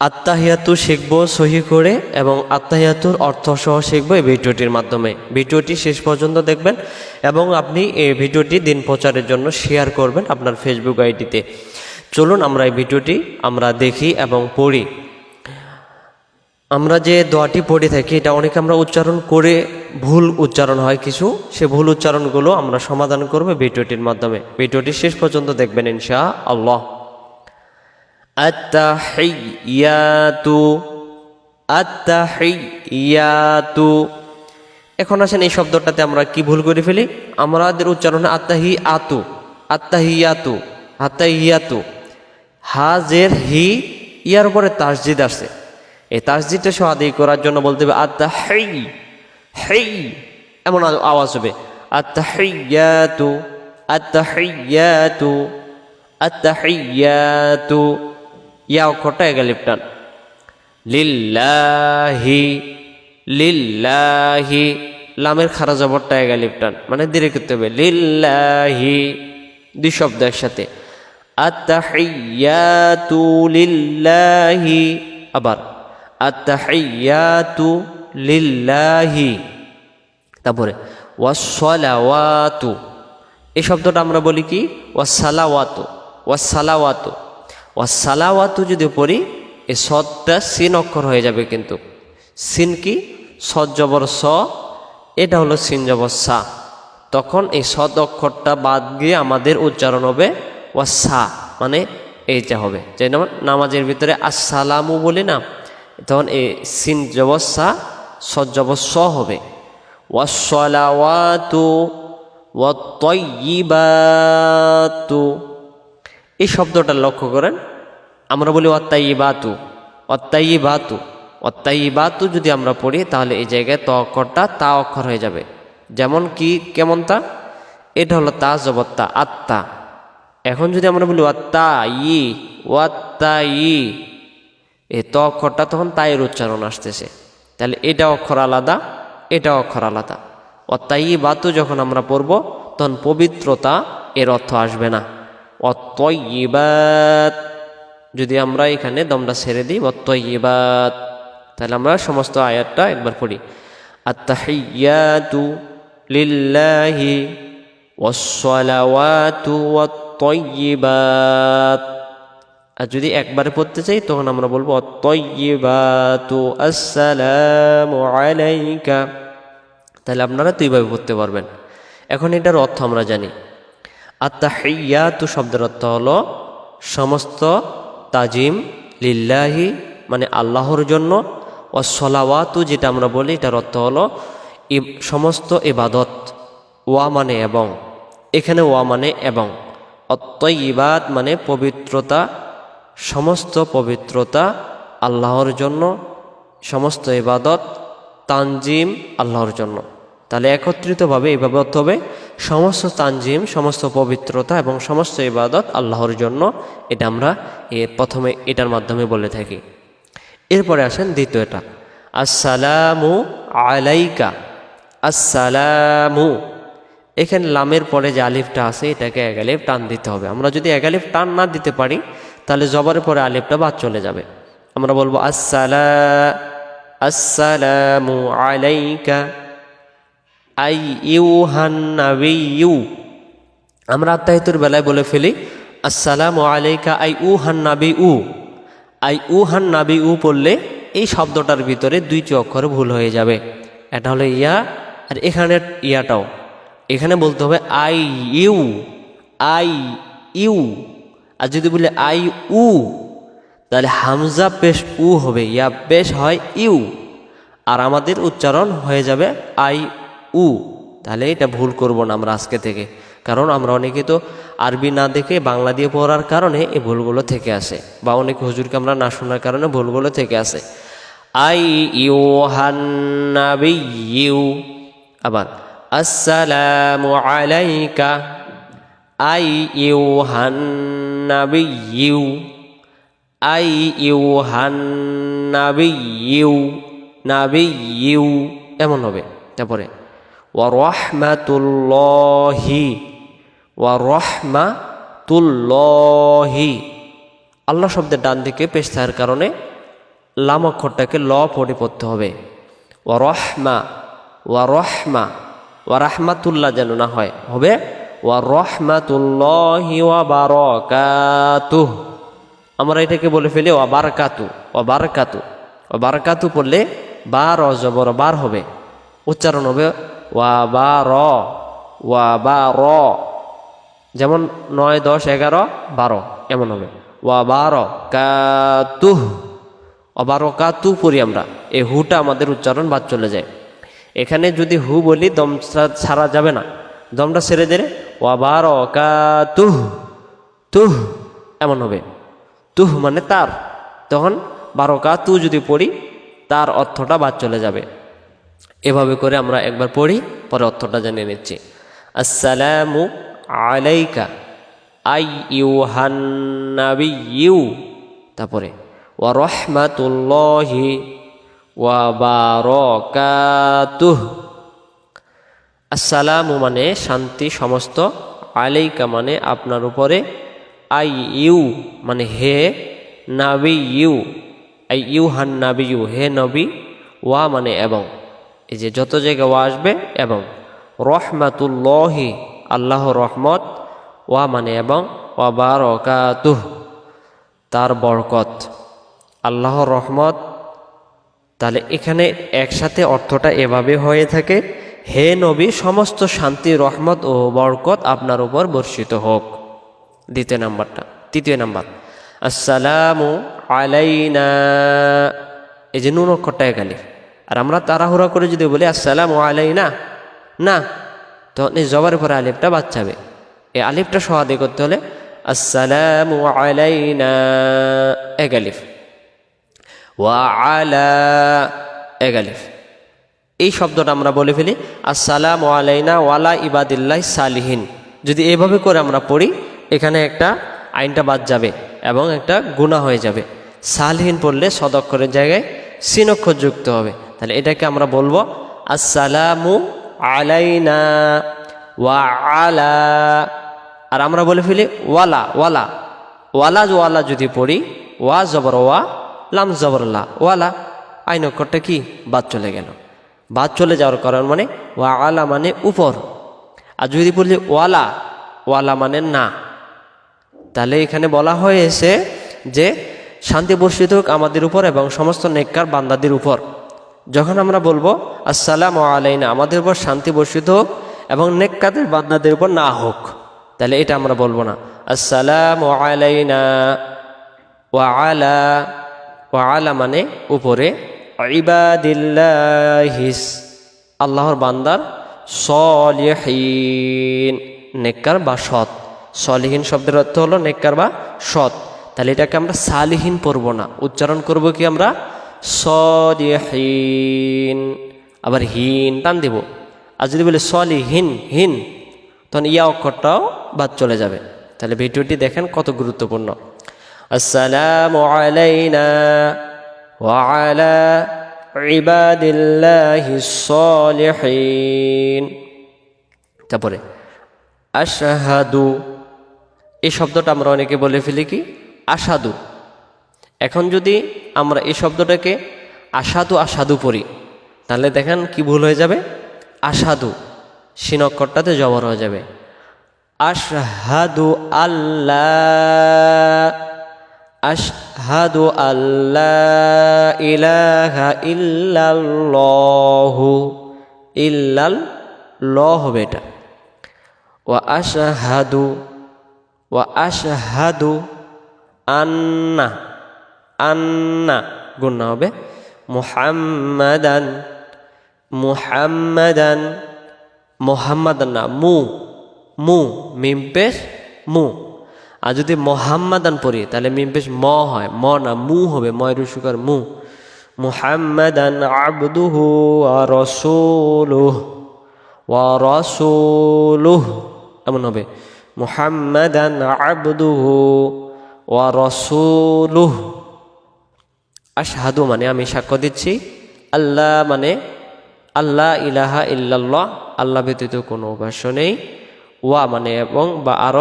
আত্তাহিয়াতু শিখবো সহি করে এবং আত্তাহিয়াতুর অর্থ সহ শিখবো এই ভিডিওটির মাধ্যমে। ভিডিওটি শেষ পর্যন্ত দেখবেন এবং আপনি এই ভিডিওটি দিন প্রচারের জন্য শেয়ার করবেন আপনার ফেসবুক আইডিতে। চলুন আমরা এই ভিডিওটি আমরা দেখি এবং পড়ি। আমরা যে দোয়াটি পড়ে থাকি এটা অনেকে আমরা উচ্চারণ করে ভুল উচ্চারণ হয় কিছু, সে ভুল উচ্চারণগুলো আমরা সমাধান করব ভিডিওটির মাধ্যমে। ভিডিওটি শেষ পর্যন্ত দেখবেন ইনশাআল্লাহ। আত্তাহিয়াতু, আত্তাহিয়াতু। এখন আসেন এই শব্দটাতে আমরা কি ভুল করে ফেলি, আমাদের উচ্চারণে আত্তাহিয়াতু, আত্তাহিয়াতু, আত্তাহিয়াতু। হাজের হি, ইয়ার উপরে তাসজিদ আসছে, এই তাসজিদটা সহ আদায় করার জন্য বলতে হবে আত্তাহি, হেই এমন আওয়াজ হবে আত্তাহিয়াতু, আত্তাহিয়াতু, আত্তাহিয়াতু। ইয়া অক্ষরটা একালিফ টান। লিল্লাহি, লিল্লাহি, লামের খারা জবরটা একালিফ টান, মানে ধীরে করতে হবে। লিল্লাহি, দুই শব্দ একসাথে। আত্তাহিয়াতু লিল্লাহি, আবার আত্তাহিয়াতু লিল্লাহি। তারপরে ওয়াসসালাওয়াতু, এই শব্দটা আমরা বলি কি ওয়াসসালাওয়াতু, ওয়াসসালাওয়াতু। ওয়াসসালাওয়াতু যদি পড়ি এই সদটা সিন অক্ষর হয়ে যাবে, কিন্তু সিন কি সদ জবর স, এটা হলো সিন জবর সা। তখন এই সদ অক্ষরটা বাদ গিয়ে আমাদের উচ্চারণ হবে ওয়াসা, মানে এইটা হবে। যে নামাজের ভিতরে আসসালামু বলি না, তখন এই সিন জবর সা, সদ জবর স হবে। ওয়াসসালাওয়াতু ওয়াত-তাইয়্যিবাতু, এই শব্দটা লক্ষ্য করেন। আমরা বলি ওয়াত-তাইয়্যিবাতু, ওয়াত-তাইয়্যিবাতু, ওয়াত-তাইয়্যিবাতু যদি আমরা পড়ি তাহলে এই জায়গায় ত অক্ষরটা তা অক্ষর হয়ে যাবে। যেমন কি, কেমন তা, এটা হলো তা জবর তা, আত্মা। এখন যদি আমরা বলি ওয়াত-তাইয়্যি, ওয়াত-তাইয়্যি, এই ত অক্ষরটা তখন তাইয়ের উচ্চারণ আসতেছে, তাহলে এটা অক্ষর আলাদা, এটা অক্ষর আলাদা। ওয়াত-তাইয়্যিবাতু যখন আমরা পড়ব তখন পবিত্রতা এর অর্থ আসবে না। ওয়াত-তাইয়্যিবাত, যদি আমরা এখানে দমটা ছেড়ে দিই ওয়াত-তাইয়্যিবাত, তাহলে আমরা সমস্ত আয়াতটা একবার পড়ি। আত্তাহিয়াতু লিল্লাহি ওয়াসসালাওয়াতু ওয়াত-তাইয়্যিবাত। আর যদি একবারে পড়তে চাই তখন আমরা বলবো আত-তাইয়্যিবাতু আসসালামু আলাইকা, তাহলে আপনারা দুইভাবে পড়তে পারবেন। এখন এটার অর্থ আমরা জানি। আত্তাহিয়াতু শব্দের অর্থ হলো সমস্ত তাজিম, লিল্লাহি মানে আল্লাহর জন্য, ওয়াসসালাওয়াতু যেটা আমরা বলি এটার অর্থ হলো সমস্ত ইবাদত। ওয়া মানে এবং, এখানে ওয়া মানে এবং। আত-তাইয়্যিবাত মানে পবিত্রতা, সমস্ত পবিত্রতা আল্লাহর জন্য, সমস্ত ইবাদত তানজিম আল্লাহর জন্য। তাহলে একত্রিতভাবে এইভাবে অর্থ হবে সমস্ত তানজিম, সমস্ত পবিত্রতা এবং সমস্ত ইবাদত আল্লাহর জন্য। এটা আমরা প্রথমে এটার মাধ্যমে বলে থাকি। এরপরে আসেন দ্বিতীয়টা, আসসালামু আলাইকা, আসসালামু। এখানে লামের পরে যে আলিফটা আছে এটাকে এক আলিফ টান দিতে হবে। আমরা যদি এক আলিফ টান না দিতে পারি তাহলে জবরের পরে আলিফটা বাদ চলে যাবে। আমরা বলবো আসসালামু আলাইকা আইয়ুহান নাবিয়্যু। আমরা আত্তাহিয়াতুর বেলায় বলে ফেলি আসসালামু আলাইকা আইয়ুহান নাবিয়্যু। আইয়ুহান নাবিয়্যু পড়লে এই শব্দটার ভিতরে দুইটি অক্ষর ভুল হয়ে যাবে। এটা হলো ইয়া, আর এখানে ইয়াটাও, এখানে বলতে হবে আই ইউ, আই ইউ। আর যদি বলে আই উ তাহলে হামজা পেশ উ হবে, ইয়া পেশ হয় ইউ, আর আমাদের উচ্চারণ হয়ে যাবে আই উ। তাহলে এটা ভুল করব না আমরা আজকে থেকে, কারণ আমরা অনেকে তো আরবি না দেখে বাংলা দিয়ে পড়ার কারণে এই ভুলগুলো থেকে আসে, বা অনেক হুজুরকে আমরা না শোনার কারণে ভুলগুলো থেকে আসে। আইয়ুহান নাবিয়্যু, আবার আসসালামু আলাইকা আইয়ুহান নাবিয়্যু, আইয়ুহান নাবিয়্যু, নাবিয়্যু এমন হবে। তারপরে ওয়া রাহমাতুল্লাহি, ওয়া রাহমাতুল্লাহি, আল্লাহ শব্দের ডান দিকে পেশ থাকার কারণে লাম অক্ষরটাকে ল পড়ে পড়তে হবে। ওয়া রহমা, ওয়া রহমা, ওয়া রাহমাতুল্লাহ যেন না হয়, হবে ওয়া রহমাতুল্লাহি ওয়া বারাকাতুহু। আমরা এটাকে বলে ফেলি ওয়া বারাকাতু, ওয়া বারাকাতু। ওয়া বারাকাতু পড়লে বা র জবর বার হবে, উচ্চারণ হবে ওয়া বা র, ওয়া বা র, যেমন 9, 10, 11, 12 এমন হবে। ওয়া বারাকাতুহু, ওয়া বারাকাতু পড়ি আমরা, এই হুটা আমাদের উচ্চারণ বাদ চলে যায়। এখানে যদি হু বলি দম ছাড়া যাবে না, দমটা ছেড়ে দিলে ওয়া বারাকাতুহু, তুহ এমন হবে। তুহ মানে তার, তখন বারাকাতু যদি পড়ি তার অর্থটা বাদ চলে যাবে। এভাবে করে আমরা একবার পড়ি, পরে অর্থটা জেনে নিচ্ছি। আসসালামু আলাইকা আইয়ুহান নাবিয়্যু, তারপরে ওয়া রাহমাতুল্লাহি ওয়া বারাকাতুহু। আসসালামু মানে শান্তি সমস্ত, আলাইকা মানে আপনার উপরে, আইয়ু মানে হে, নাবিয়্যু আইয়ুহান নাবিয়্যু হে নবী, ওয়া মানে এবং, এই যে যত জায়গায় ওয়া আসবে এবং, রহমাতুল্লাহি আল্লাহর রহমত, ওয়া মানে এবং, ওয়া বারাকাতুহু তার বরকত, আল্লাহর রহমত। তাহলে এখানে একসাথে অর্থটা এভাবে হয়ে থাকে, হে নবী সমস্ত শান্তি রহমত ও বরকত আপনার উপর বর্ষিত হোক। দ্বিতীয় নাম্বারটা, তৃতীয় নাম্বার আসসালামু আলাইনা, এই যে নুন অক্ষরটা একালিফ। আর আমরা তাড়াহুড়া করে যদি বলি আসসালামু আলাইনা, না, তখন এই জবরের পরে আলিফটা বাদ যাবে। এই আলিফটা সহাদে করতে হলে আসসালামু আলাইনা এক আলিফ, ওয়া আলা এক আলিফ। এই শব্দটা আমরা বলে ফেলি আসসালামু আলাইনা ওয়ালা ইবাদিল্লাহ সালিহিন। যদি এইভাবে করে আমরা পড়ি, এখানে একটা আইনটা বাদ যাবে এবং একটা গুনাহ হয়ে যাবে। সালিহিন পড়লে সদক্ষরের জায়গায় সিন অক্ষর যুক্ত হবে। তাহলে এটাকে আমরা বলবো আসসালামু আলাইনা ওয়া আলা। আর আমরা বলে ফেলি ওয়ালা, ওয়ালা, ওয়ালা, ওয়ালা যদি পড়ি ওয়া জবর ওয়া, লাম জবর লা, ওয়ালা, আইন অক্ষরটা কি বাদ চলে গেল। বাদ চলে যাওয়ার কারণ মানে ওয়া আলা মানে উপর। আর যদি বলি ওয়ালা, ওয়ালা মানে না, তাহলে এখানে বলা হয়েছে যে শান্তি বর্ষিত হোক আমাদের উপর এবং সমস্ত নেককার বান্দাদের উপর। যখন আমরা বলবো আসসালামু আলাইনা আমাদের উপর শান্তি বর্ষিত হোক এবং নেককারদের বান্দাদের উপর না হোক, তাহলে এটা আমরা বলবো না। আসসালামু আলাইনা ওয়া আলা, ওয়া আলা মানে উপরে, ইবাদিল্লাহিস আল্লাহর বান্দার, সলিহিন নেককার বা সৎ। সলিহিন শব্দের অর্থ হলো নেককার বা সৎ। তাহলে এটাকে আমরা সালিহিন পড়ব না, উচ্চারণ করব কি আমরা সলিহিন। আবার হিন টান দিব। আর যদি বলি সলিহিন হিন, তখন ইয়া অক্ষরটাও বাদ চলে যাবে। তাহলে ভিডিওটি দেখেন কত গুরুত্বপূর্ণ। আসসালামু আলাইনা ওয়া আলা ইবাদিল্লাহিস সলিহিন। তারপরে আশহাদু, এই শব্দটা আমরা অনেকে বলে ফেলি কি আশাদু। এখন যদি আমরা এই শব্দটাকে আশাদু আশাদু পড়ি, তাহলে দেখেন কি ভুল হয়ে যাবে। আশাদু শিন অক্ষরটাতে জবর হয়ে যাবে। আশহাদু আল্লাহ, আশহাদু আল্লাহ ইলাহা ইল্লাল্লাহু, ইল্লাল্লাহ হবে এটা। ওয়া আশহাদু, ওয়া আশহাদু আন্না, আন্না গুণা হবে মুহাম্মাদান, মুহাম্মাদান, মুহাম্মাদান না মু, মু মিম পেশ মু। আর যদি মুহাম্মাদান পড়ি তাহলে মিম পেশ ম হয়, ম না মু হবে, ময়ের সুকার মু। মুহাম্মাদান আবদুহু ওয়া রাসূলুহু, ওয়া রাসূলুহু এমন হবে। মুহাম্মাদান আবদুহু ওয়া রাসূলুহু। আশহাদু মানে আমি সাক্ষ্য দিচ্ছি, আল্লাহ মানে আল্লাহ, ইলাহা ইল্লাল্লাহ আল্লাহ ব্যতীত কোনো উপাস্য নেই, ওয়া মানে এবং বা আরো